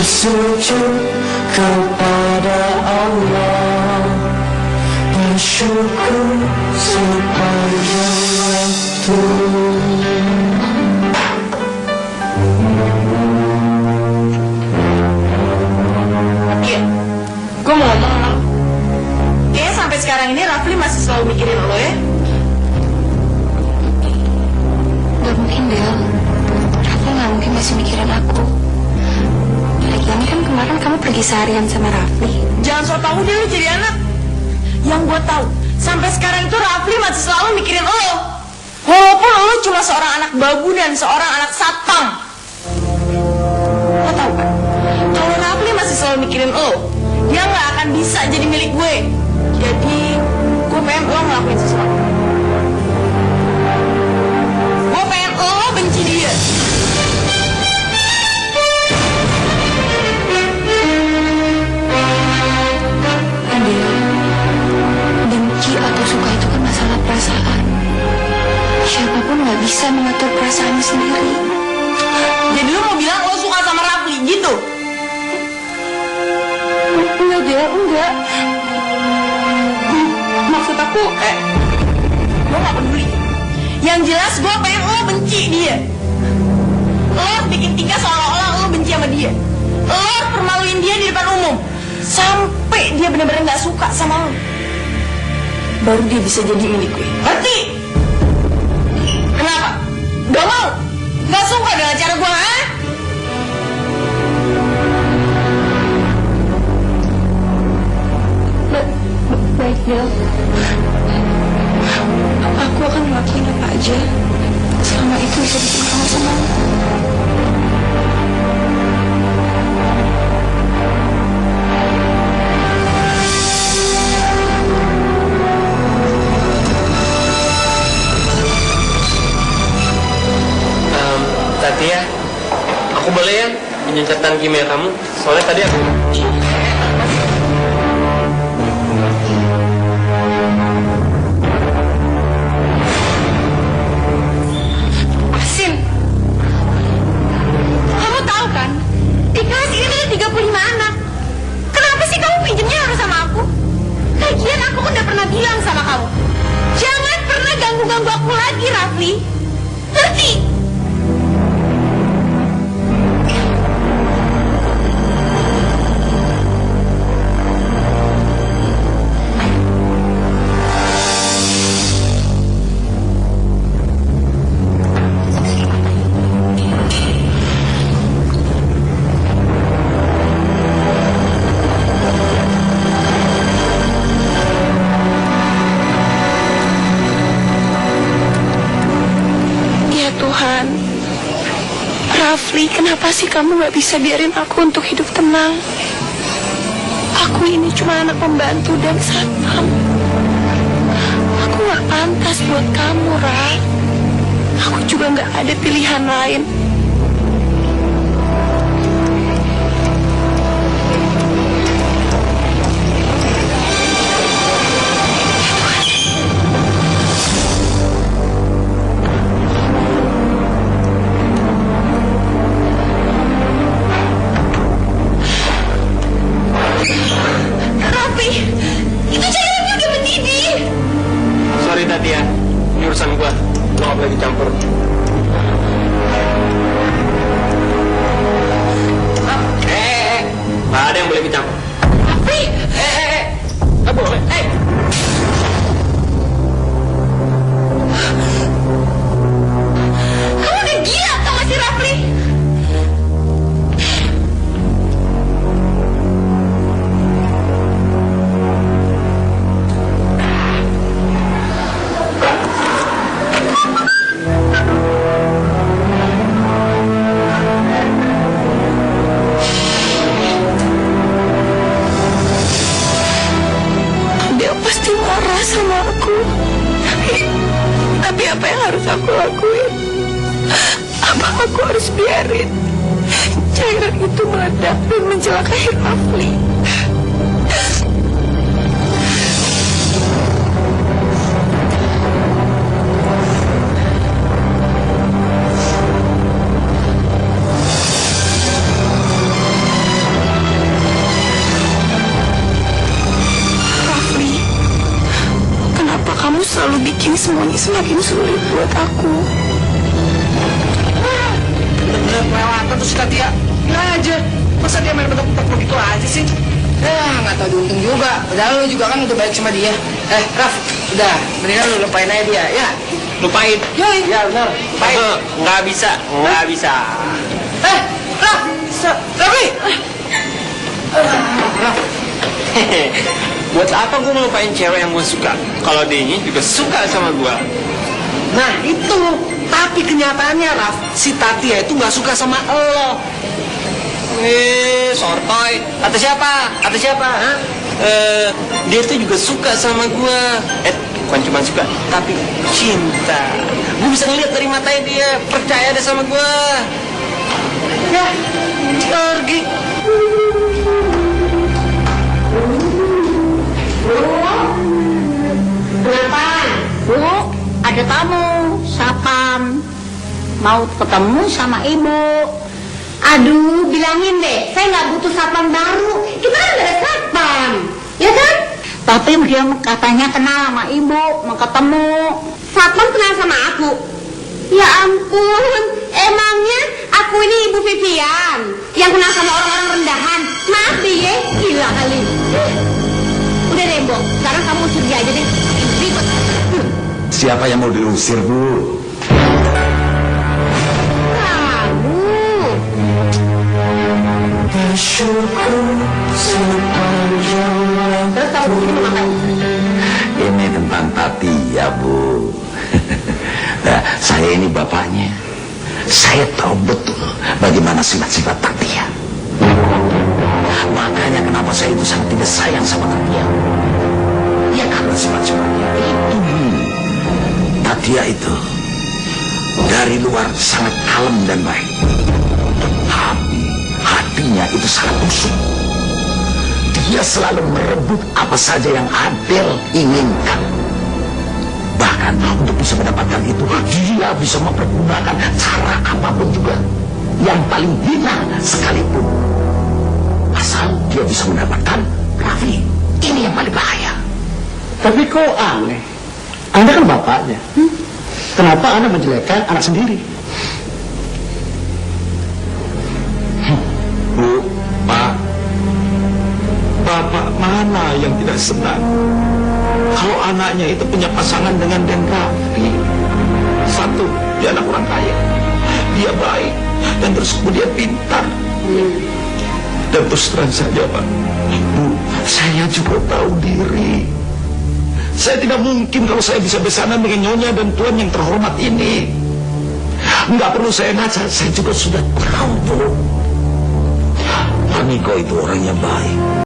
bersujud kepada Allah, bersyukur sepanjang waktu. Iya, gue mau ngomong sama lo. Kayaknya sampai sekarang ini Rafli masih selalu mikirin lo ya. Gak mungkin, Del. Rafli gak mungkin masih mikirin aku. Lagian kan kemarin kamu pergi seharian sama Rafli. Jangan so tau dia lu jadi anak. Yang gue tahu sampai sekarang itu Rafli masih selalu mikirin lo. Walaupun lo cuma seorang anak babu dan seorang anak satpam. Lo tau kan? Kalau Rafli masih selalu mikirin lo, dia nggak akan bisa jadi milik gue. Jadi gue pengen lo ngelakuin sesuatu. Gue pengen lo benci dia. Benci atau suka itu kan masalah perasaan. Siapapun gak bisa mengatur perasaannya sendiri. Jadi lo mau bilang lo suka sama Rafli gitu? Enggak, Del, enggak. Maksud aku, lo gak peduli. Yang jelas gue pengen lo benci dia. Lo bikin tingkah seolah-olah lo benci sama dia. Lo permaluin dia di depan umum. Sampai dia benar-benar gak suka sama lo. Baru dia bisa jadi milik gue. Ngerti? Kenapa? Gak mau? Gak suka dengan cara gue, ha? Baik, Del. Aku akan ngelakuin apa aja selama itu bisa bikin kamu senang. Tati ya, aku boleh ya minjem catatan kimia kamu? Soalnya tadi aku... Asin, kamu tahu kan? Di kelas ini ada 35 anak. Kenapa sih kamu pinjemnya harus sama aku? Lagian aku udah pernah bilang sama kamu, jangan pernah ganggu-ganggu aku lagi, Rafli. Ngerti? Tuhan, Rafli, kenapa sih kamu gak bisa biarin aku untuk hidup tenang? Aku ini cuma anak pembantu dan satpam. Aku gak pantas buat kamu, Raf. Aku juga gak ada pilihan lain. Sorry Tati ya, ini urusan gua. Lo gak boleh dicampur. Gak ada yang boleh dicampur. Rafli! Gak boleh. Kamu udah gila tau gak sih, Rafli? Dia pasti marah sama aku. Tapi apa yang harus aku lakuin? Apa aku harus biarin cairan itu meledak dan mencelakai Rafli? semuanya semakin sulit buat aku. Bener-bener kelewatan tuh si Tatia. Gila aja. Masa dia main bentuk-bentuk begitu aja sih? Nggak tahu diuntung juga. Padahal lu juga kan udah baik sama dia. Raf, udah. Mendingan lu lupain aja dia, ya. Lupain. Yoi. Ya benar. Lupain. Nggak bisa, nggak bisa. Raf, Rafi. Raf. Buat apa gue melupain cewek yang gue suka? Kalau dia ini juga suka sama gue. Nah itu. Tapi kenyataannya Raf, si Tatia itu nggak suka sama lo. Sortoy. Kata siapa? Kata siapa? Hah? Dia tuh juga suka sama gue. Bukan cuma suka, tapi cinta. Gue bisa ngeliat dari matanya dia. Percaya deh sama gue. Ya, pergi. Kenapa? Bu, ada tamu, sapam. Mau ketemu sama ibu. Aduh, bilangin deh, saya nggak butuh sapam baru. Kita kan ada sapam, ya kan? Tapi dia katanya kenal sama ibu, mau ketemu. Sapam kenal sama aku? Ya ampun, emangnya aku ini ibu Vivian yang kenal sama orang-orang rendahan? Maaf deh ya, gila kali. Udah deh, Bu, sekarang kamu usir dia aja deh. Ribet. Siapa yang mau diusir, Bu? Bersyukur sepanjang Terus kamu begini mau ngapain? Ini tentang Tati, ya Bu. Nah, saya ini bapaknya. Saya tahu betul bagaimana sifat-sifat Tatia. Makanya kenapa saya itu sangat tidak sayang sama Tatia. Ya karena sifat-sifatnya itu. Tatia itu dari luar sangat kalem dan baik. Tetapi hatinya itu sangat busuk. Dia selalu merebut apa saja yang Adel inginkan. Bahkan untuk bisa mendapatkan itu, dia bisa mempergunakan cara apapun juga. Yang paling hina sekalipun. Asal dia bisa mendapatkan Raffi. Ini yang paling bahaya. Tapi kok aneh? Anda kan bapaknya. Kenapa Anda menjelekkan anak sendiri? Bu, Pak, Bapak mana yang tidak senang kalau anaknya itu punya pasangan dengan Den Raffi? Satu, dia anak orang kaya, dia baik, dan terus kemudian pintar. Dan terus terang saja, Pak, Bu, saya juga tahu diri. Saya tidak mungkin kalau saya bisa bersama dengan Nyonya dan Tuan yang terhormat ini. Nggak perlu saya ngaca, saya juga sudah tahu, Bu. Pak Niko itu orang yang baik.